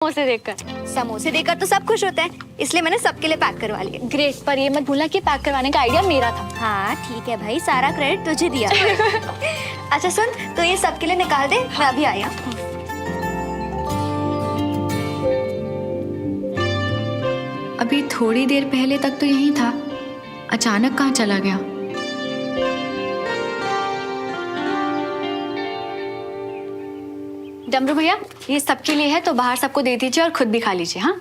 समोसे देखकर तो सब खुश होते हैं, इसलिए मैंने सबके लिए पैक करवा लिया। ग्रेट, पर ये मत भूलना कि पैक करवाने का आइडिया मेरा था। हाँ ठीक है भाई, सारा क्रेडिट तुझे दिया। अच्छा सुन, तो ये सबके लिए निकाल दे, मैं अभी आई हूँ। अभी थोड़ी देर पहले तक तो यहीं था, अचानक कहाँ चला गया? डमरू भैया, ये सबके लिए है तो बाहर सबको दे दीजिए और खुद भी खा लीजिए। हाँ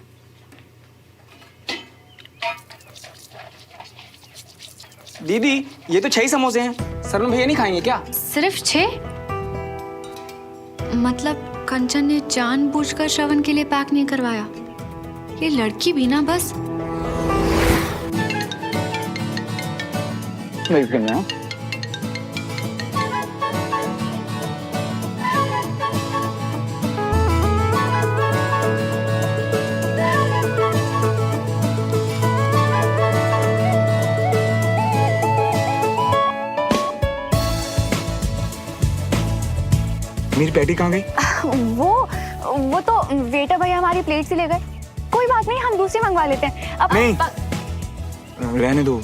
दीदी, ये तो 6 समोसे हैं। सरवण भैया नहीं खाएंगे क्या? सिर्फ 6? मतलब कंचन ने जानबूझकर श्रवण के लिए पैक नहीं करवाया। ये लड़की भी ना बस। मेरी पैटी कहाँ गई? वो तो वेटर भैया हमारी प्लेट से ले गए। कोई बात नहीं, हम दूसरी मंगवा लेते हैं। अब नहीं, रहने दो।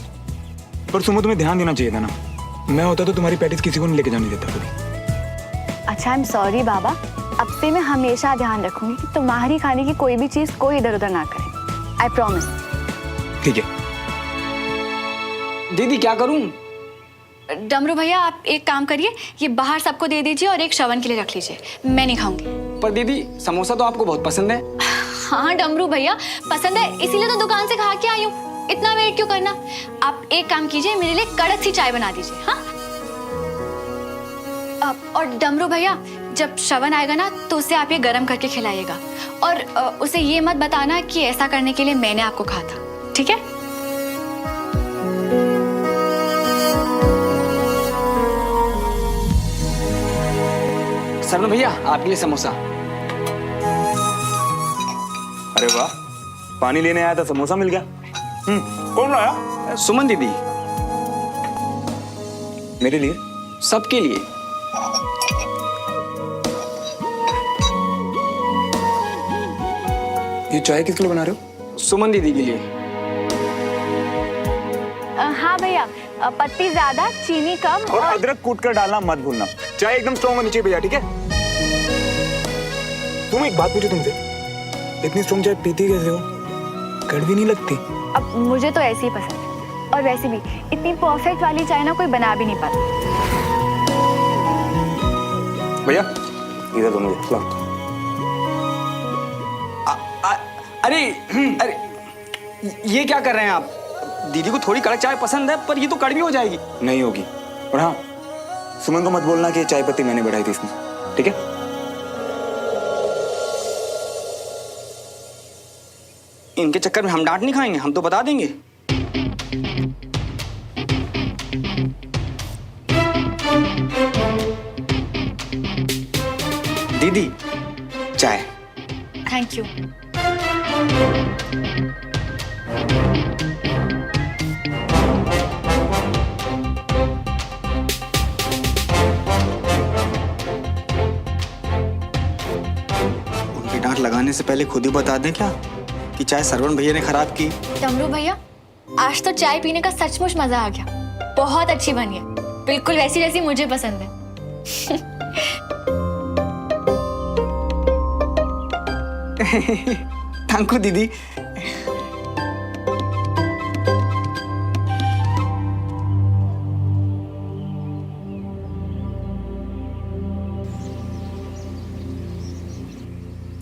पर सुमो, तुम्हें ध्यान देना चाहिए था ना। मैं होता तो तुम्हारी पैटीज किसी को नहीं लेके जाने देता कभी। अच्छा, आई एम सॉरी बाबा, अब से मैं हमेशा ध्यान रखूंगी कि तुम्हारी खाने की कोई भी चीज कोई इधर उधर ना करे। I promise. ठीक है। दीदी क्या करूं? डमरू भैया, आप एक काम करिए, ये बाहर सबको दे दीजिए और एक श्रवण के लिए रख लीजिए। मैं नहीं खाऊंगी। पर दीदी, समोसा तो आपको बहुत पसंद है। हाँ डमरू भैया, पसंद है इसीलिए तो दुकान से खा के आई हूँ। इतना वेट क्यों करना? आप एक काम कीजिए, मेरे लिए कड़क सी चाय बना दीजिए। हाँ और डमरू भैया, जब श्रवण आएगा ना तो उसे आप ये गर्म करके खिलाइएगा और उसे ये मत बताना कि ऐसा करने के लिए मैंने आपको कहा था, ठीक है? सरवण भैया, आपके लिए समोसा। अरे वाह, पानी लेने आया था, समोसा मिल गया। कौन लाया? सुमन दीदी। मेरे लिए? सबके लिए। ये चाय किसके लिए बना रहे हो? सुमन दीदी के लिए। हाँ भैया, पत्ती ज्यादा, चीनी कम और अदरक कूट कर डालना मत भूलना। चाय एकदम स्ट्रॉन्ग होनी चाहिए भैया, ठीक है? तुम, एक बात पूछो तुमसे, इतनी स्ट्रॉन्ग चाय पीती कैसे हो? कड़वी नहीं लगती? अब मुझे तो ऐसी ही पसंद है, और वैसे भी इतनी परफेक्ट वाली चाय ना कोई बना भी नहीं पाता। भैया इधर दो मुझे, लाओ। अरे अरे, ये क्या कर रहे हैं आप? दीदी को थोड़ी कड़क चाय पसंद है, पर ये तो कड़वी हो जाएगी। नहीं होगी। और हाँ, सुमन को मत बोलना कि चाय पत्ती मैंने बढ़ाई थी इसमें, ठीक है? इनके चक्कर में हम डांट नहीं खाएंगे, हम तो बता देंगे। दीदी, चाय। Thank you. उनकी डांट लगाने से पहले खुद ही बता दें क्या कि चाय सरवण भैया ने खराब की। डमरू भैया, आज तो चाय पीने का सचमुच मजा आ गया। बहुत अच्छी बनी है, बिल्कुल वैसी जैसी मुझे पसंद है। थैंक यू दीदी।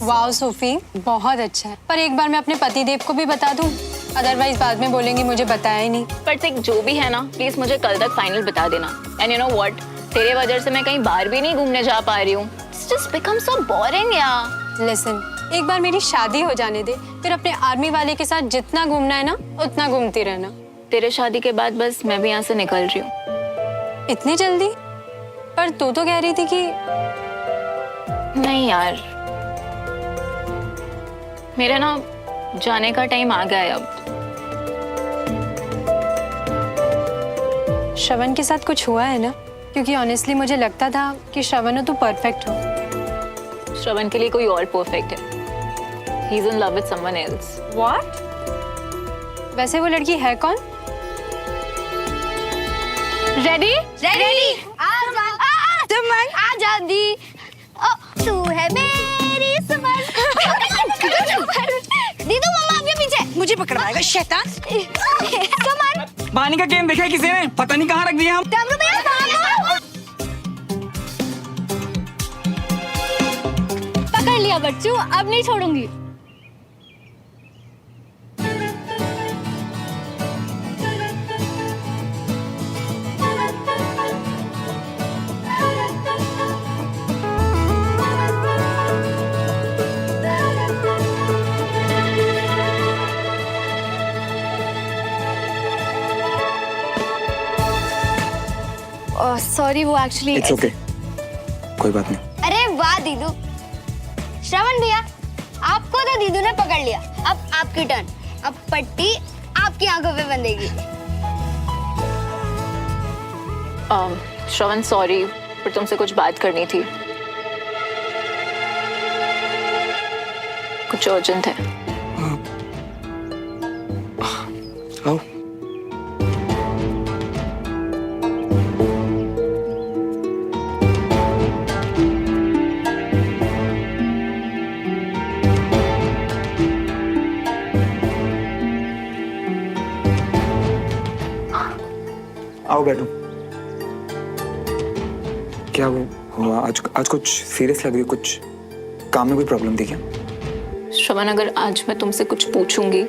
वाओ सोफी, बहुत अच्छा है। पर एक बार मैं अपने पतिदेव को भी बता दूं, अदरवाइज बाद में बोलेंगे मुझे बताया ही नहीं। पर देख, जो भी है ना, प्लीज मुझे कल तक फाइनल बता देना। एंड यू नो व्हाट, तेरे वजह से मैं कहीं बाहर भी नहीं घूमने जा पा रही हूँ। It's just become so boring यार। लिसन, एक बार मेरी शादी हो जाने दे, फिर अपने आर्मी वाले के साथ जितना घूमना है ना उतना घूमती रहना। तेरे शादी के बाद बस मैं भी यहाँ से निकल रही हूँ। इतनी जल्दी? पर तू तो कह रही थी कि... नहीं यार, मेरा ना जाने का टाइम आ गया है अब। श्रवण के साथ कुछ हुआ है ना? क्योंकि ऑनेस्टली मुझे लगता था कि श्रवण हो तो परफेक्ट हो। श्रवण के लिए कोई और परफेक्ट है। He's in love with someone else. What? वैसे वो लड़की है कौन? Ready? रेडी सुमन आजा दी तू है मेरी सुमन दीदू मम्मा आपके पीछे मुझे पकड़वाएगा शैतान। सुमन पानी का केन देखा है किसी ने? पता नहीं कहाँ रख दिया हम। डमरू भैया भागो पकड़ लिया बच्चू, अब नहीं छोड़ूंगी। सॉरी, वो एक्चुअली इट्स ओके, कोई बात नहीं। अरे वाह दीदू। श्रवण भैया आपको तो दीदू ने पकड़ लिया, अब आपकी टर्न। अब पट्टी आपकी आंखों पे बंधेगी। श्रवण सॉरी, पर तुमसे कुछ बात करनी थी, कुछ अर्जेंट है। आओ। आओ बैठो। क्या वो हुआ आज कुछ सीरियस लग रही हो? कुछ काम में कोई प्रॉब्लम थी क्या? श्रवण, अगर आज मैं तुमसे कुछ पूछूंगी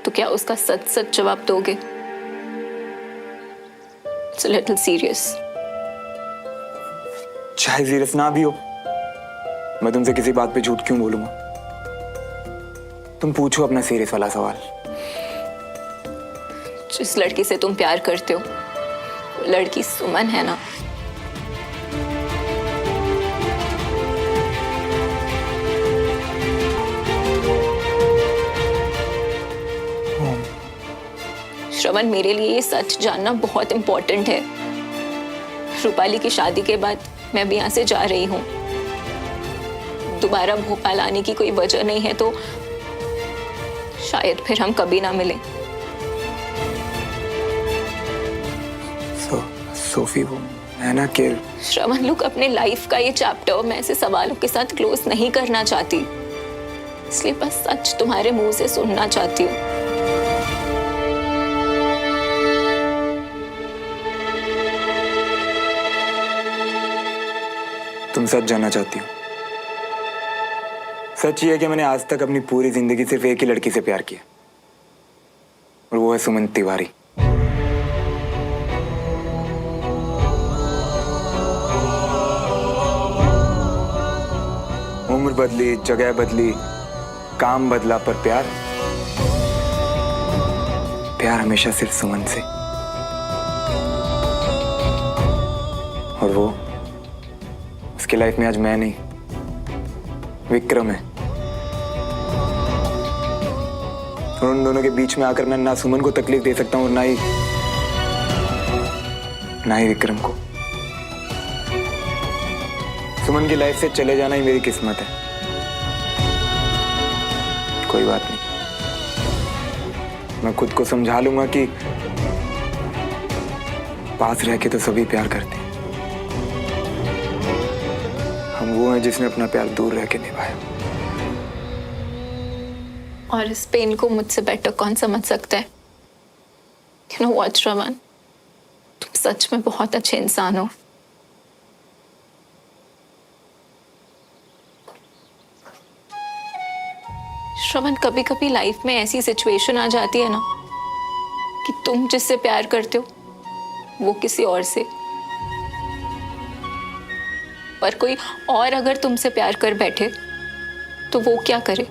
तो क्या उसका सच सच जवाब दोगे? It's a little serious. चाहे सीरियस ना भी हो, मैं तुमसे किसी बात पे झूठ क्यों बोलूंगा? तुम पूछो अपना सीरियस वाला सवाल। जिस लड़की से तुम प्यार करते हो वो लड़की सुमन है ना? श्रवण, मेरे लिए ये सच जानना बहुत इम्पोर्टेंट है। रूपाली की शादी के बाद मैं अभी यहाँ से जा रही हूँ। दोबारा भोपाल आने की कोई वजह नहीं है तो शायद फिर हम कभी ना मिलें। सोफी, वो है ना कि श्रवण, लुक, अपने लाइफ का ये चैप्टर मैं ऐसे सवालों के साथ क्लोज नहीं करना चाहती, इसलिए बस सच तुम्हारे मुंह से सुनना चाहती हूँ। तुम सच जानना चाहती हो? सच ये है कि मैंने आज तक अपनी पूरी जिंदगी सिर्फ एक ही लड़की से प्यार किया, और वो है सुमन तिवारी। उम्र बदली, जगह बदली, काम बदला, पर प्यार हमेशा सिर्फ सुमन से। और वो उसकी लाइफ में आज मैं नहीं, विक्रम है। और उन दोनों के बीच में आकर मैं ना सुमन को तकलीफ दे सकता हूँ और ना ही विक्रम को। सुमन की लाइफ से चले जाना ही मेरी किस्मत है। कोई बात नहीं, मैं खुद को समझा लूंगा कि पास रह के तो सभी प्यार करते हैं। हम वो हैं जिसने अपना प्यार दूर रह के निभाया। और इस पेन को मुझसे बेटर कौन समझ सकता है? यू नो व्हाट श्रवण, तुम सच में बहुत अच्छे इंसान हो। श्रवण, कभी कभी लाइफ में ऐसी सिचुएशन आ जाती है ना कि तुम जिससे प्यार करते हो वो किसी और से, पर कोई और अगर तुमसे प्यार कर बैठे तो वो क्या करे?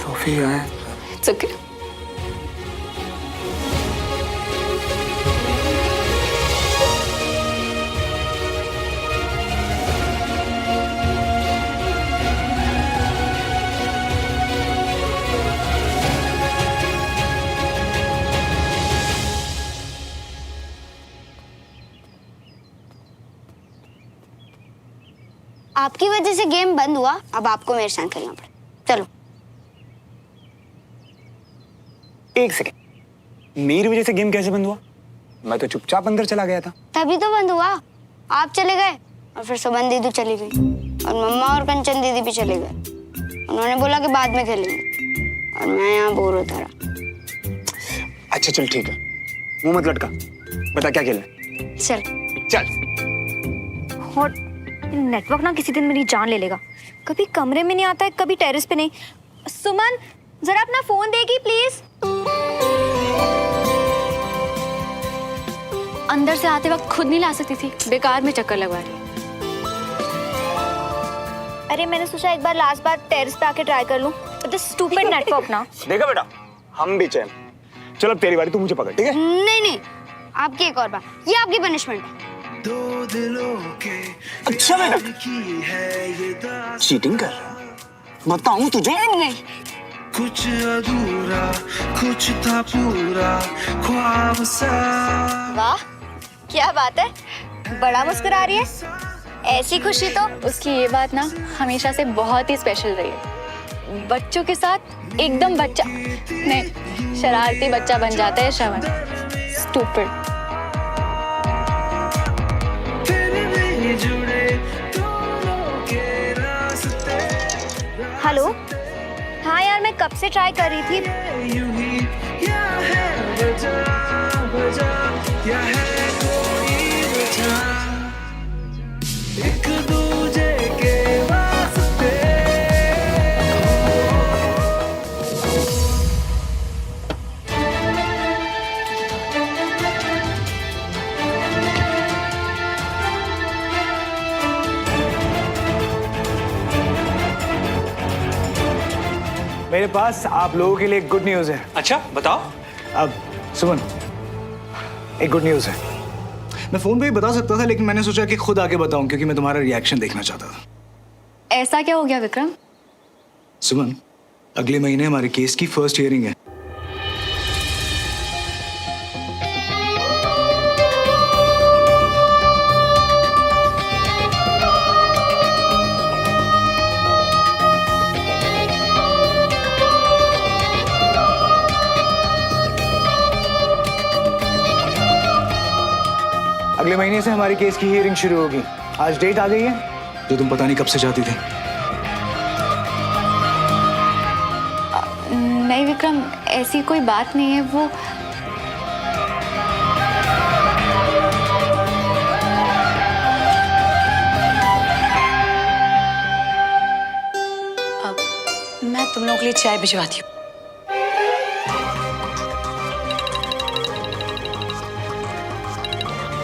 सोफी है। It's okay. आपकी वजह से गेम बंद हुआ, अब आपको मेरे साथ खेलना पड़े। चलो। एक सेकेंड, मेरी वजह से गेम कैसे बंद हुआ? मैं तो चुपचाप अंदर चला गया था। तभी तो बंद हुआ। आप चले गए और फिर सुमन दीदी चली गई और मम्मा और कंचन दीदी भी चले गए। उन्होंने बोला कि बाद में खेलेंगे और मैं यहाँ बोर होता रहा। अच्छा चल ठीक है, मुंह मत लटका, बता क्या खेलना? चल। चल। और नेटवर्क ना किसी दिन मेरी जान ले लेगा। कभी कमरे में नहीं आता है, कभी टेरेस पे नहीं। सुमन जरा अपना फोन देगी प्लीज। अंदर से आते वक्त खुद नहीं ला सकती थी, बेकार में चक्कर लगवा रही। अरे मैंने सोचा एक बार लास्ट बार टेरेस पे आके ट्राई कर लूं, बट स्टूपिड नेटवर्क ना। देखा बेटा, हम भी चैन। चल अब तेरी बारी, तू मुझे पकड़, ठीक है? नहीं, आपकी एक और बार, ये आपकी पनिशमेंट है। अच्छा बेटा, चीटिंग कर रहा है। बताऊं तुझे? नहीं। कुछ अधूरा कुछ था पूरा ख्वाब सा। वाह क्या बात है, बड़ा मुस्कुरा रही है। ऐसी खुशी तो उसकी ये बात ना हमेशा से बहुत ही स्पेशल रही है। बच्चों के साथ एकदम बच्चा नहीं, शरारती बच्चा बन जाता है श्रवण। स्टूपिड। हेलो। हाँ यार मैं कब से ट्राई कर रही थी। एक दूजे के वास्ते। मेरे पास आप लोगों के लिए एक गुड न्यूज़ है। अच्छा बताओ। अब सुमन, एक गुड न्यूज़ है। मैं फोन पे ही बता सकता था, लेकिन मैंने सोचा कि खुद आके बताऊं क्योंकि मैं तुम्हारा रिएक्शन देखना चाहता था। ऐसा क्या हो गया विक्रम? सुमन, अगले महीने हमारे केस की फर्स्ट हियरिंग है। अगले महीने से हमारी केस की हियरिंग शुरू होगी। आज डेट आ गई है, जो तुम पता नहीं कब से चाहती थी। नहीं विक्रम, ऐसी कोई बात नहीं है। वो मैं तुम लोगों के लिए चाय भिजवाती हूँ।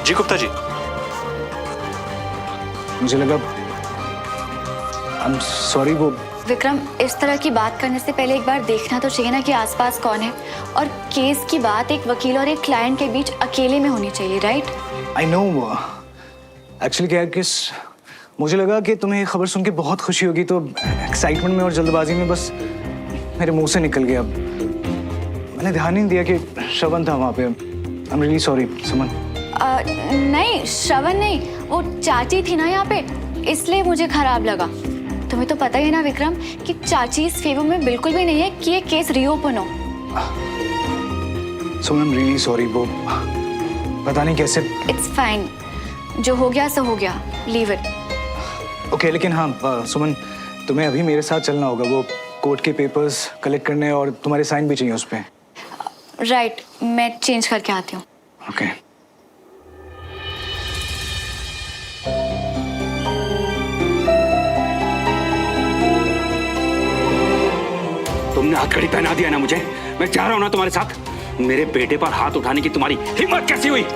जी गुप्ता जी। मुझे लगा, आई एम सॉरी। वो विक्रम, इस तरह की बात करने से पहले एक बार देखना तो चाहिए ना कि आसपास कौन है। और केस की बात एक वकील और एक क्लाइंट के बीच अकेले में होनी चाहिए, राइट? I know. एक्चुअली क्या है कि मुझे लगा कि तुम्हें ये खबर सुन के बहुत खुशी होगी, तो एक्साइटमेंट में और जल्दबाजी में बस मेरे मुंह से निकल गया। मैंने ध्यान नहीं दिया कि श्रवण था वहाँ पे। आई एम रियली सॉरी सुमन। नहीं श्रवण नहीं, वो चाची थी ना यहाँ पे, इसलिए मुझे खराब लगा। तुम्हें तो पता ही है ना विक्रम कि चाची इस फेवर में बिल्कुल भी नहीं है कि ये केस रीओपन हो। सुमन, आई एम रियली सॉरी। वो पता नहीं कैसे। इट्स फाइन, जो हो गया सो हो गया, लीव इट। ओके, लेकिन हाँ सुमन, तुम्हें अभी मेरे साथ चलना होगा। वो कोर्ट के पेपर्स कलेक्ट करने और तुम्हारे साइन भी चाहिए उस पर। राइट, मैं चेंज करके आती हूँ। ओके। तुमने हथकड़ी पहना दिया ना मुझे। मैं चाह रहा हूं ना तुम्हारे साथ। मेरे बेटे पर हाथ उठाने की तुम्हारी हिम्मत कैसी हुई?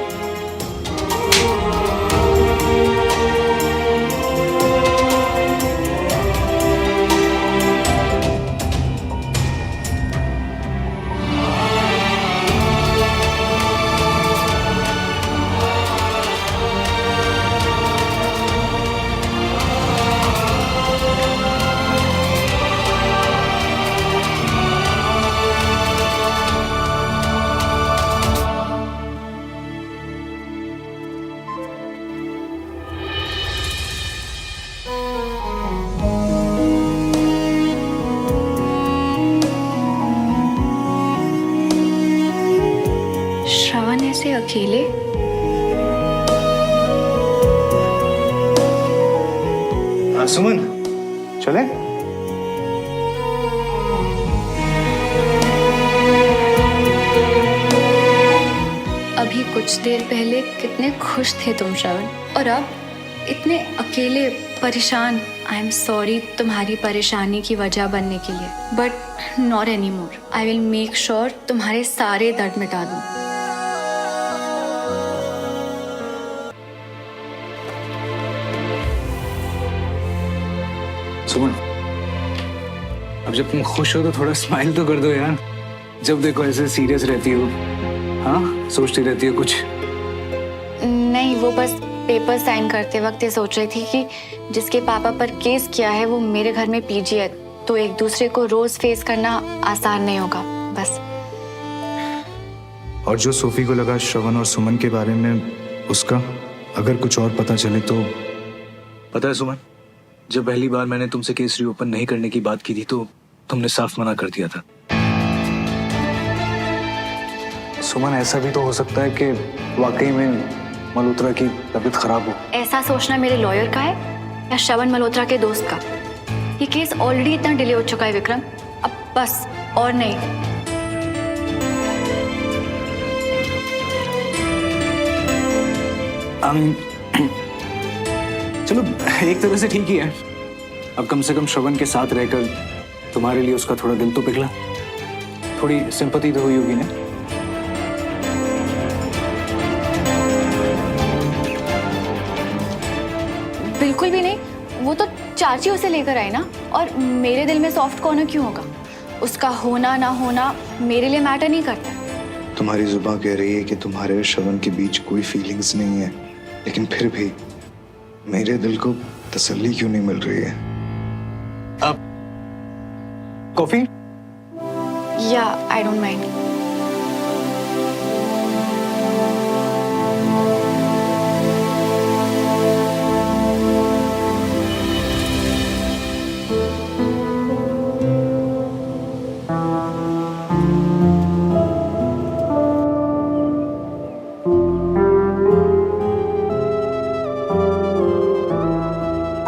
सुमन चले। अभी कुछ देर पहले कितने खुश थे तुम श्रवण, और अब इतने अकेले परेशान। आई एम सॉरी तुम्हारी परेशानी की वजह बनने के लिए, but not any more. I will make sure तुम्हारे सारे दर्द मिटा दूं। सुमन, अब जब तुम खुश हो तो थोड़ा स्माइल तो कर दो यार। जब देखो ऐसे सीरियस रहती हो, हाँ सोचती रहती हो कुछ। नहीं, वो बस पेपर साइन करते वक्त ये सोच रही थी कि जिसके पापा पर केस किया है वो मेरे घर में पीजी है, तो एक दूसरे को रोज फेस करना आसान नहीं होगा बस। और जो सोफी को लगा श्रवण और सुमन के बारे में, उसका अगर कुछ और पता चले तो। पता है सुमन, जब पहली बार मैंने तुमसे केस रीओपन नहीं करने की बात की थी तो तुमने साफ मना कर दिया था। सुमन, ऐसा भी तो हो सकता है कि वाकई में मल्होत्रा की तबीयत खराब हो। ऐसा सोचना मेरे लॉयर का है या श्रवण मल्होत्रा के दोस्त का? ये केस ऑलरेडी इतना डिले हो चुका है विक्रम, अब बस और नहीं। चलो एक तरह से ठीक ही है। अब कम से कम श्रवण के साथ रहकर तुम्हारे लिए उसका थोड़ा दिल तो पिघला, थोड़ी सिंपैथी तो हुई होगी ना। बिल्कुल भी नहीं, वो तो चाची उसे लेकर आई ना, और मेरे दिल में सॉफ्ट कॉर्नर क्यों होगा? उसका होना ना होना मेरे लिए मैटर नहीं करता। तुम्हारी जुबान कह रही है कि तुम्हारे और श्रवण के बीच कोई फीलिंग्स नहीं है, लेकिन फिर भी मेरे दिल को तसल्ली क्यों नहीं मिल रही है? अब कॉफी? या आई डोंट माइंड।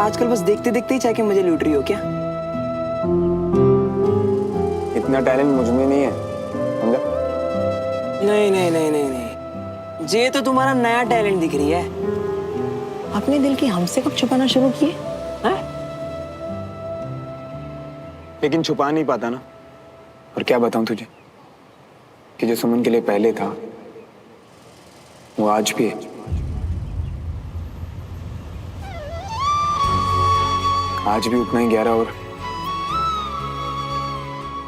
आजकल बस देखते देखते ही चाहे कि मुझे लूट रही हो क्या? इतना टैलेंट मुझ में नहीं है, समझा? नहीं नहीं नहीं नहीं नहीं, ये तो तुम्हारा नया टैलेंट दिख रही है। अपने दिल की हमसे कब छुपाना शुरू किए? लेकिन छुपा नहीं पाता ना। और क्या बताऊं तुझे कि जो सुमन के लिए पहले था वो आज भी है। आज भी उतना ही गहरा और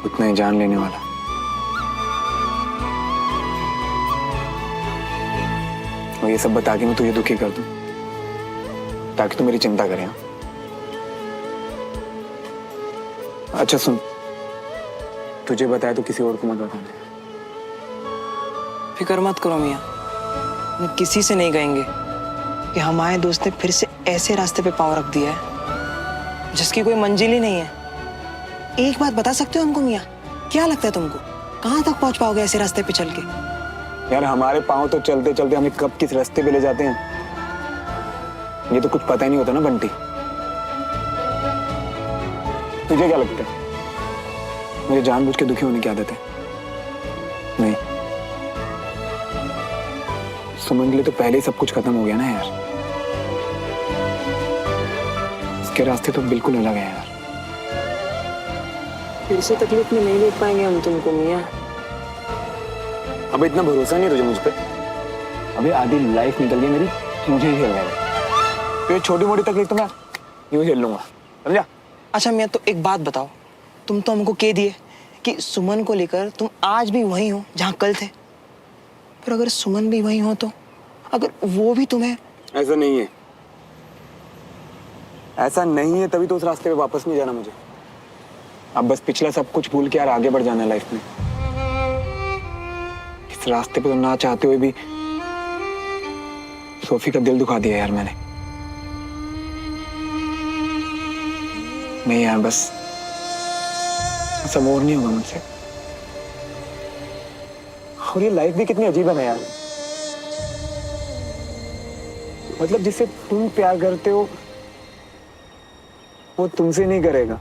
उतना ही जान लेने वाला। और ये सब बता के मैं तुझे दुखी कर दूं ताकि तू मेरी चिंता करे। अच्छा सुन, तुझे बताया तो किसी और को मत बताना। फिक्र मत करो मियाँ, मैं किसी से नहीं कहेंगे कि हमारे दोस्त ने फिर से ऐसे रास्ते पे पाँव रख दिया है जिसकी कोई मंजिल ही नहीं है। एक बात बता सकते हो हमको मियाँ, क्या लगता है तुमको कहाँ तक पहुंच पाओगे ऐसे रास्ते पे चल के? यार हमारे पाँव तो चलते चलते हमें कब किस रास्ते पे ले जाते हैं ये तो कुछ पता ही नहीं होता ना बंटी। तुझे क्या लगता है मुझे जानबूझ के दुखी होने की आदत है? नहीं, सुमन के लिए तो पहले ही सब कुछ खत्म हो गया ना यार। इसके रास्ते तो बिल्कुल अलग है यार। फिर से तकलीफ में नहीं देख पाएंगे हम तुमको मियाँ। अब इतना भरोसा नहीं तुझे मुझ पे? अभी आधी लाइफ निकल गई मेरी, मुझे ही झेलना है। तो ये छोटी मोटी तकलीफ तो मैं यूं झेल लूंगा, समझा? अच्छा मियाँ, तो एक बात बताओ, तुम तो हमको कह दिए कि सुमन को लेकर तुम आज भी वहीं हो जहाँ कल थे, पर अगर सुमन भी वहीं हो तो अगर वो भी तुम्हें। ऐसा नहीं है, ऐसा नहीं है, तभी तो उस रास्ते पे वापस नहीं जाना मुझे। अब बस पिछला सब कुछ भूल के यार आगे बढ़ जाना है लाइफ में। इस रास्ते पे तो ना चाहते हुए भी सोफी का दिल दुखा दिया यार मैंने। नहीं यार, बस ऐसा और नहीं होगा मुझसे। और ये लाइफ भी कितनी अजीब है ना यार। मतलब जिससे तुम प्यार करते हो वो तुमसे नहीं करेगा।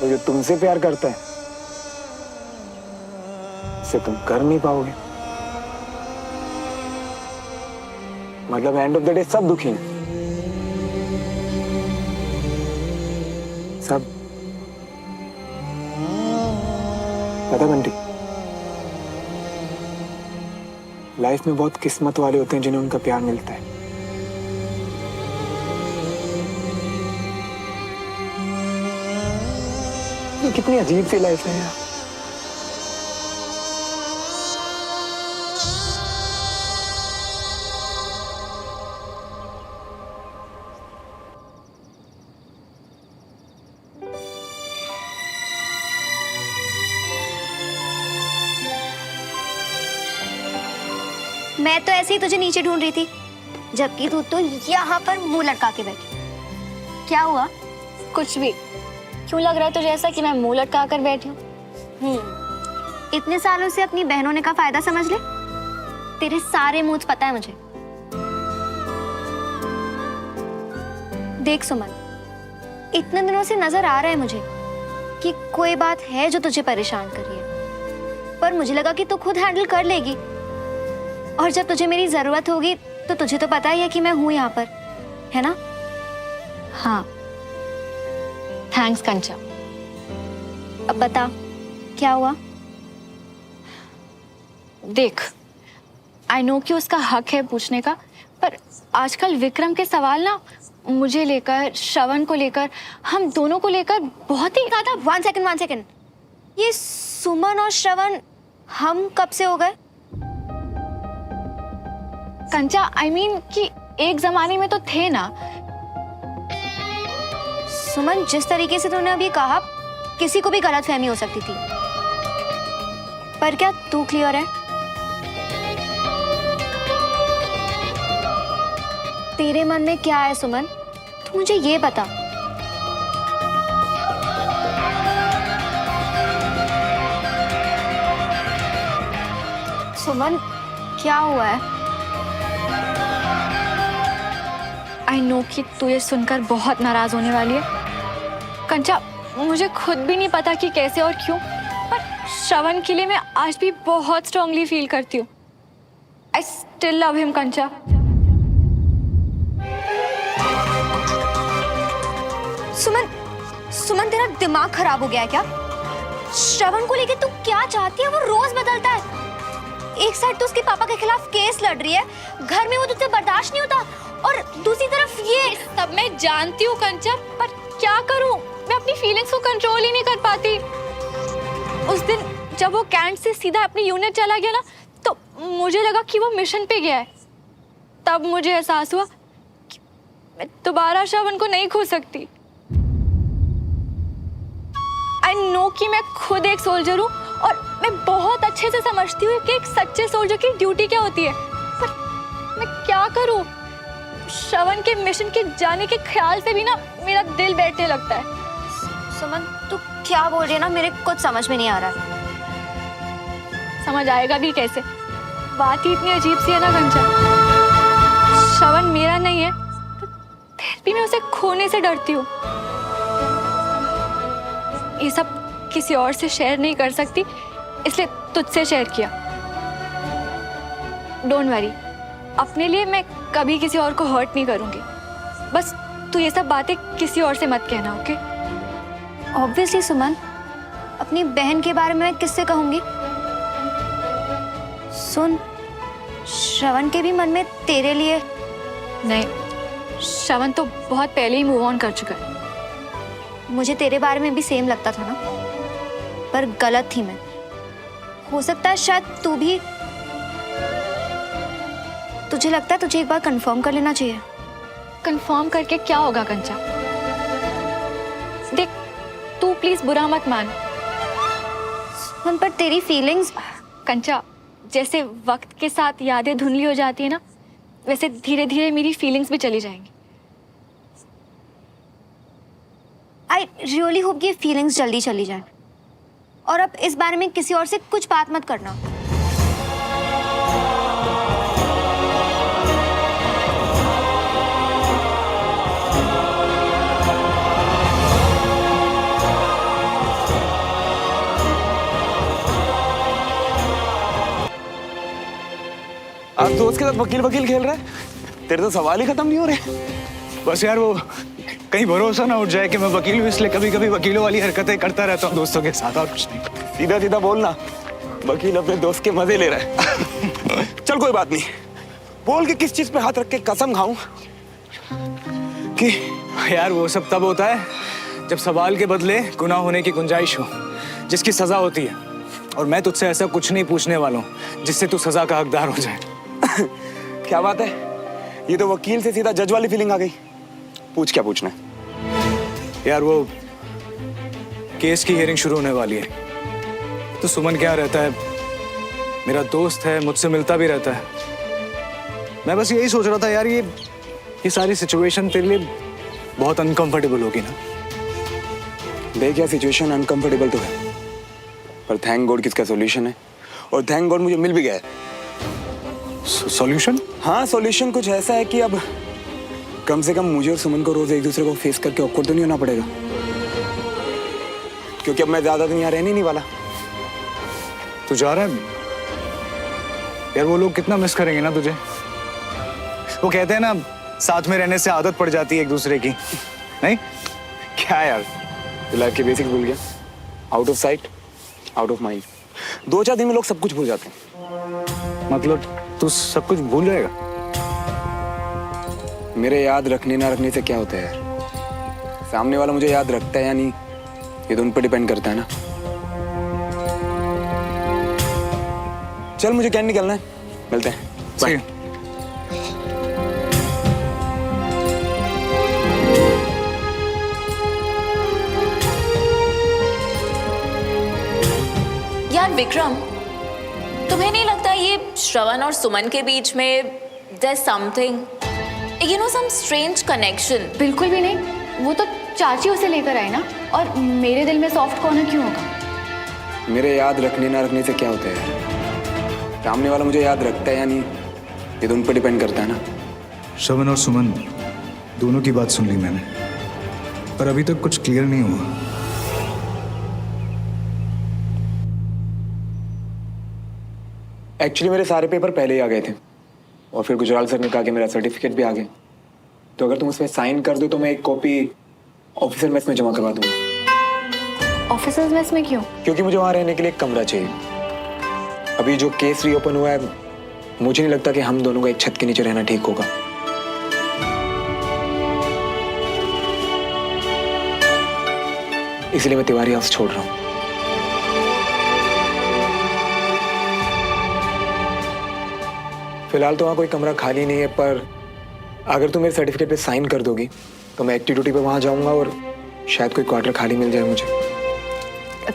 तो जो तुमसे प्यार करता है उसे तुम कर नहीं पाओगे। मतलब एंड ऑफ द डे सब दुखी हैं। सब। पता बंटी, लाइफ में बहुत किस्मत वाले होते हैं जिन्हें उनका प्यार मिलता है। ये कितनी अजीब सी लाइफ है यार। मैं तो ऐसे ही तुझे नीचे ढूंढ रही थी, जबकि तू तो यहाँ पर मुंह लटका के बैठी। क्या हुआ? कुछ भी। क्यों लग रहा है तुझे ऐसा कि मैं मुंह लटका कर बैठी हूँ? इतने सालों से अपनी बहन होने का फायदा समझ ले। तेरे सारे मूड्स पता है मुझे। देख सुमन, इतने दिनों से नजर आ रहा है मुझे कि कोई बात है जो तुझे परेशान कर रही है, पर मुझे लगा कि तू खुद हैंडल कर लेगी। और जब तुझे मेरी जरूरत होगी तो तुझे तो पता ही है कि मैं हूं यहाँ पर, है ना? हाँ, थैंक्स कंचा। अब बता, क्या हुआ? देख, आई नो कि उसका हक है पूछने का, पर आजकल विक्रम के सवाल ना मुझे लेकर, श्रवण को लेकर, हम दोनों को लेकर बहुत ही ज्यादा। One second. ये सुमन और श्रवण हम कब से हो गए? कंचा, आई मीन कि एक जमाने में तो थे ना। सुमन, जिस तरीके से तूने अभी कहा, किसी को भी गलतफहमी हो सकती थी। पर क्या तू क्लियर है? तेरे मन में क्या है सुमन? तू मुझे ये बता। सुमन, क्या हुआ है? आई नो कि तू ये सुनकर बहुत नाराज होने वाली है कंचा। मुझे खुद भी नहीं पता कि कैसे और क्यों, पर श्रवण के लिए मैं आज भी बहुत स्ट्रांगली फील करती हूँ। आई स्टिल लव हिम कंचा। सुमन, तेरा दिमाग खराब हो गया है क्या? श्रवण को लेके तू क्या चाहती है? वो रोज बदलता है। एक साइड तो उसके पापा के खिलाफ केस लड़ रही है, घर में वो तुझसे बर्दाश्त नहीं होता, और दूसरी तरफ ये सब मैं जानती हूँ कंचा, पर क्या करूँ? मैं अपनी फीलिंग्स को कंट्रोल ही नहीं कर पाती। उस दिन जब वो कैंट से सीधा अपनी यूनिट चला गया ना, तो मुझे लगा कि वो मिशन पे गया है। तब मुझे एहसास हुआ कि मैं दोबारा श्रवण को नहीं खो सकती। आई नो कि मैं खुद एक सोल्जर हूँ और मैं बहुत अच्छे से समझती हूँ कि एक सच्चे सोल्जर की ड्यूटी क्या होती है, पर मैं क्या करूँ? श्रवण के मिशन के जाने के ख्याल से भी ना मेरा दिल बैठने लगता है। सुमन, तू क्या बोल रही है ना, मेरे कुछ समझ में नहीं आ रहा है। समझ आएगा भी कैसे? बात ही इतनी अजीब सी है ना कंचा। श्रवण मेरा नहीं है तो फिर भी मैं उसे खोने से डरती हूँ। ये सब किसी और से शेयर नहीं कर सकती, इसलिए तुझसे शेयर किया। डोंट वरी, अपने लिए मैं कभी किसी और को हर्ट नहीं करूंगी। बस तू ये सब बातें किसी और से मत कहना, ओके? ऑब्वियसली सुमन, अपनी बहन के बारे में मैं किससे कहूंगी? सुन, श्रवण के भी मन में तेरे लिए। नहीं, श्रवण तो बहुत पहले ही मूव ऑन कर चुका है। मुझे तेरे बारे में भी सेम लगता था ना, पर गलत थी मैं। हो सकता है शायद तू भी। तुझे लगता है तुझे एक बार कंफर्म कर लेना चाहिए? कंफर्म करके क्या होगा कंचा? देख, तू प्लीज बुरा मत मान। पर तेरी फीलिंग्स कंचा, जैसे वक्त के साथ यादें धुंधली हो जाती है ना, वैसे धीरे धीरे मेरी फीलिंग्स भी चली जाएंगी। आई रियली होप कि फीलिंग्स जल्दी चली जाए। और अब इस बारे में किसी और से कुछ बात मत करना। तक वकील वकील खेल रहा है, तेरे तो सवाल ही खत्म नहीं हो रहे। बस यार वो कहीं भरोसा ना उठ जाए कि मैं वकील हूँ, इसलिए कभी कभी वकीलों वाली हरकतें करता रहता हूँ दोस्तों के साथ, और कुछ नहीं। सीधा सीधा बोलना, वकील अपने दोस्त के मजे ले रहा है। चल कोई बात नहीं, बोल के किस चीज पे हाथ रख के कसम खाऊं कि यार वो सब तब होता है जब सवाल के बदले गुनाह होने की गुंजाइश हो, जिसकी सजा होती है। और मैं तुझसे ऐसा कुछ नहीं पूछने वाला हूँ जिससे तू सजा का हकदार हो जाए। क्या बात है, ये तो वकील से सीधा जज वाली फीलिंग आ गई। पूछ, क्या पूछना है? यार वो केस की हियरिंग शुरू होने वाली है, तो सुमन क्या रहता है, मेरा दोस्त है, मुझसे मिलता भी रहता है। मैं बस यही सोच रहा था यार, ये सारी सिचुएशन तेरे लिए बहुत अनकंफर्टेबल होगी ना। देख यार, सिचुएशन अनकंफर्टेबल तो है, पर थैंक गॉड किसका सॉल्यूशन है, और थैंक गॉड मुझे मिल भी गया है। सॉल्यूशन? हाँ, सॉल्यूशन कुछ ऐसा है कि अब कम से कम मुझे और सुमन को रोज एक दूसरे को फेस करके ऑकवर्ड तो नहीं होना पड़ेगा, क्योंकि अब मैं ज्यादा दिन यहाँ रहने नहीं वाला। तू जा रहा है यार, वो लोग कितना मिस करेंगे ना तुझे। वो कहते हैं ना, साथ में रहने से आदत पड़ जाती है एक दूसरे की, नहीं? क्या यार, लाइफ के बेसिक्स भूल गया। Out of sight out of mind. 2-4 दिन में लोग सब कुछ भूल जाते हैं। मतलब तू सब कुछ भूल जाएगा? मेरे याद रखने ना रखने से क्या होता है यार, सामने वाला मुझे याद रखता है या नहीं, ये तो उन पर डिपेंड करता है ना। चल मुझे कैंट निकलना है, मिलते हैं, बाय। यार विक्रम, तुम्हें नहीं लगता ये श्रवण और सुमन के बीच में there's something, you know, some strange connection? बिल्कुल भी नहीं, वो तो चाची उसे लेकर आई ना, और मेरे दिल में सॉफ्ट कॉर्नर क्यों होगा? मेरे याद रखने ना रखने से क्या होता है, सामने वाला मुझे याद रखता है या नहीं, ये तो उन पर डिपेंड करता है ना। श्रवण और सुमन दोनों की बात सुन ली मैंने, पर अभी तक कुछ क्लियर नहीं हुआ। एक्चुअली मेरे सारे पेपर पहले ही आ गए थे, और फिर गुजराल सर ने कहा कि मेरा सर्टिफिकेट भी आ गया, तो अगर तुम उसमें साइन कर दो तो मैं एक कॉपी ऑफिसर मेस में जमा करवा दूंगा। ऑफिसर मेस में क्यों? क्योंकि मुझे वहां रहने के लिए एक कमरा चाहिए। अभी जो केस रीओपन हुआ है, मुझे नहीं लगता कि हम दोनों को एक छत के नीचे रहना ठीक होगा। इसलिए मैं तिवारी हाउस छोड़ रहा हूँ। फिलहाल तो वहाँ कोई कमरा खाली नहीं है, पर अगर तुम मेरे सर्टिफिकेट पे साइन कर दोगी तो मैं एक्टिव ड्यूटी पे वहाँ जाऊँगा और शायद कोई क्वार्टर खाली मिल जाए मुझे।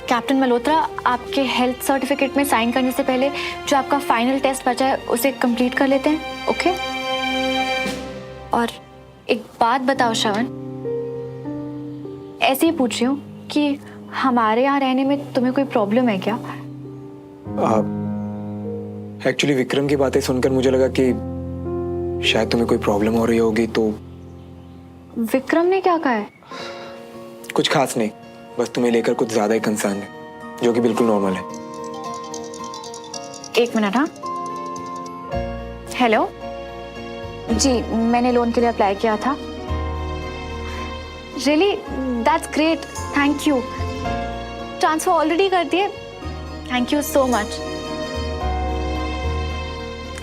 कैप्टन मल्होत्रा, आपके हेल्थ सर्टिफिकेट में साइन करने से पहले जो आपका फाइनल टेस्ट बचा है उसे कंप्लीट कर लेते हैं, ओके? और एक बात बताओ श्रवण, ऐसे ही पूछ रही हूँ कि हमारे यहाँ रहने में तुम्हें कोई प्रॉब्लम है क्या? एक्चुअली विक्रम की बातें सुनकर मुझे लगा कि शायद तुम्हें कोई प्रॉब्लम हो रही होगी, तो विक्रम ने क्या कहा है? कुछ खास नहीं, बस तुम्हें लेकर कुछ ज्यादा ही कंसर्न है, जो कि बिल्कुल नॉर्मल है। एक मिनट, हाँ। हेलो जी, मैंने लोन के लिए अप्लाई किया था। Really, that's great, thank you. Transfer already कर दिए, थैंक यू सो मच।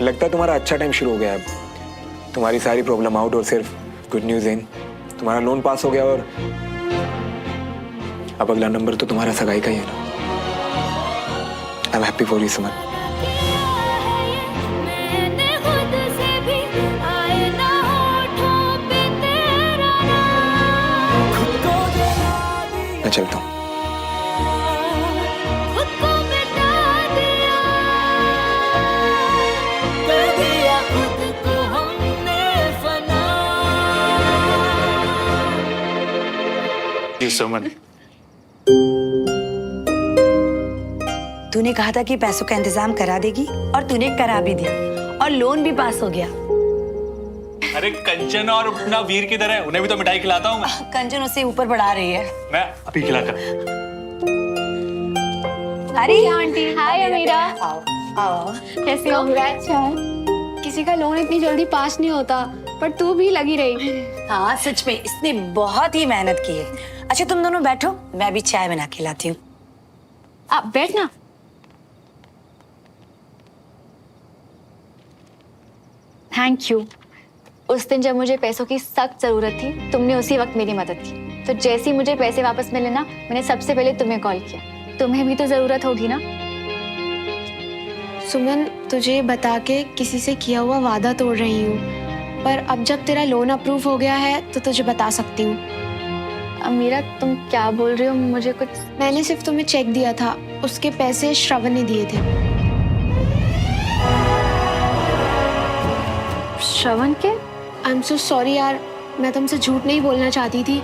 लगता है तुम्हारा अच्छा टाइम शुरू हो गया है। तुम्हारी सारी प्रॉब्लम आउट और सिर्फ गुड न्यूज इन, तुम्हारा लोन पास हो गया और अब अगला नंबर तो तुम्हारा सगाई का ही है ना। I am happy for you Suman. मैं चलता हूँ। सुमन, तूने कहा था कि पैसों का इंतजाम करा देगी और तूने करा भी दिया और लोन भी पास हो गया। अरे कंचन और अपना वीर किधर है? उन्हें भी तो मिठाई खिलाता हूँ मैं। कंचन उसे ऊपर बढ़ा रही है। मैं अभी खिलाकर। अरे आंटी, हाय अमीरा। आओ आओ। कैसी हो? किसी का लोन इतनी जल्दी पास नहीं होता, पर तू भी लगी रही। हाँ सच में इसने बहुत ही मेहनत की है। अच्छा तुम दोनों बैठो, मैं भी चाय बना के लाती हूँ। आप बैठना। Thank you. उस दिन जब मुझे पैसों की सख्त जरूरत थी, तुमने उसी वक्त मेरी मदद की। तो जैसे ही मुझे पैसे वापस मिले ना, मैंने सबसे पहले तुम्हें कॉल किया। तुम्हें भी तो जरूरत होगी ना। सुमन, तुझे बता के किसी से किया हुआ वादा तोड़ रही हूँ, पर अब जब तेरा लोन अप्रूव हो गया है तो तुझे बता सकती हूँ। अमीरा, तुम क्या बोल रही हो? मुझे कुछ... मैंने सिर्फ तुम्हें चेक दिया था, उसके पैसे श्रवण ने दिए थे। श्रवण के? आई एम सो सॉरी यार, मैं तुमसे झूठ नहीं बोलना चाहती थी,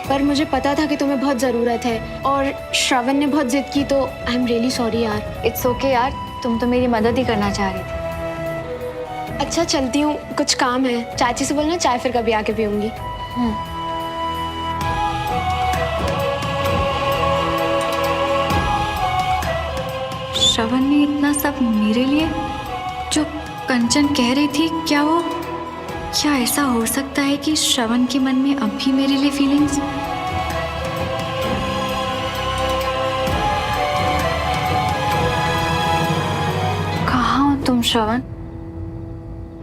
पर मुझे पता था कि तुम्हें बहुत ज़रूरत है और श्रवण ने बहुत जिद की, तो आई एम रियली सॉरी यार। इट्स ओके यार, तुम तो मेरी मदद ही करना चाह रही थी। अच्छा चलती हूँ, कुछ काम है। चाची से बोलना चाय फिर कभी आके पीऊंगी। श्रवण ने इतना सब मेरे लिए? जो कंचन कह रही थी, क्या ऐसा हो सकता है कि श्रवण के मन में अब भी मेरे लिए फीलिंग्स? कहाँ हो तुम श्रवण?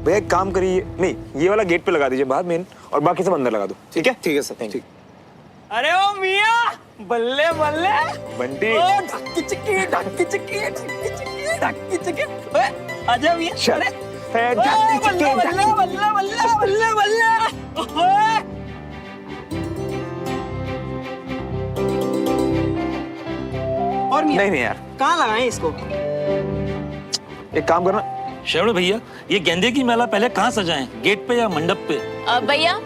भैया एक काम करिए, नहीं ये वाला गेट पे लगा दीजिए बाहर मेन, और बाकी सब अंदर लगा दो। ठीक है? ठीक है सर, थैंक यू। अरे ओ मिया, बल्ले बल्ले। बंटी। ओ ढक्की चिक्की, ढक्की चिक्की, ढक्की चिक्की, ढक्की चिक्की। ओए आजा मिया। चल। अरे बल्ले बल्ले बल्ले बल्ले बल्ले बल्ले। ओए और मिया, नहीं यार, कहाँ लगाएं इसको? एक काम करना। श्रवण भैया, ये गेंदे की माला पहले कहाँ सजाएं? गेट पे या मंडप पे? भैया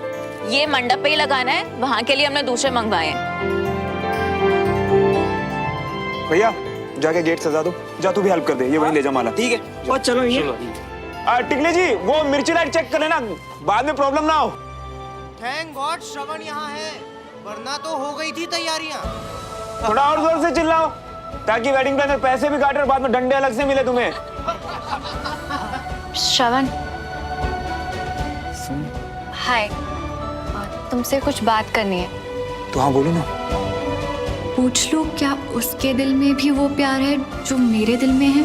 ये मंडप पे ही लगाना है, वहाँ के लिए हमने दूसरे मंगवाए हैं। भैया जाके गेट सजा दो। जा तू भी हेल्प कर दे, ये वहीं ले जा माला। ठीक है, और चलो ये। टिकली जी, वो मिर्ची लाइट चेक कर लेना, बाद में प्रॉब्लम ना हो। थैंक गॉड श्रवण यहाँ है, वरना तो हो गई थी तैयारियां। थोड़ा और जोर से चिल्लाओ, ताकि वेडिंग प्लानर पैसे भी काटे और बाद में डंडे अलग से मिले तुम्हें। श्रवण, हाय, तुमसे कुछ बात करनी है। तो हाँ बोलो ना। पूछ लो, क्या उसके दिल में भी वो प्यार है जो मेरे दिल में है?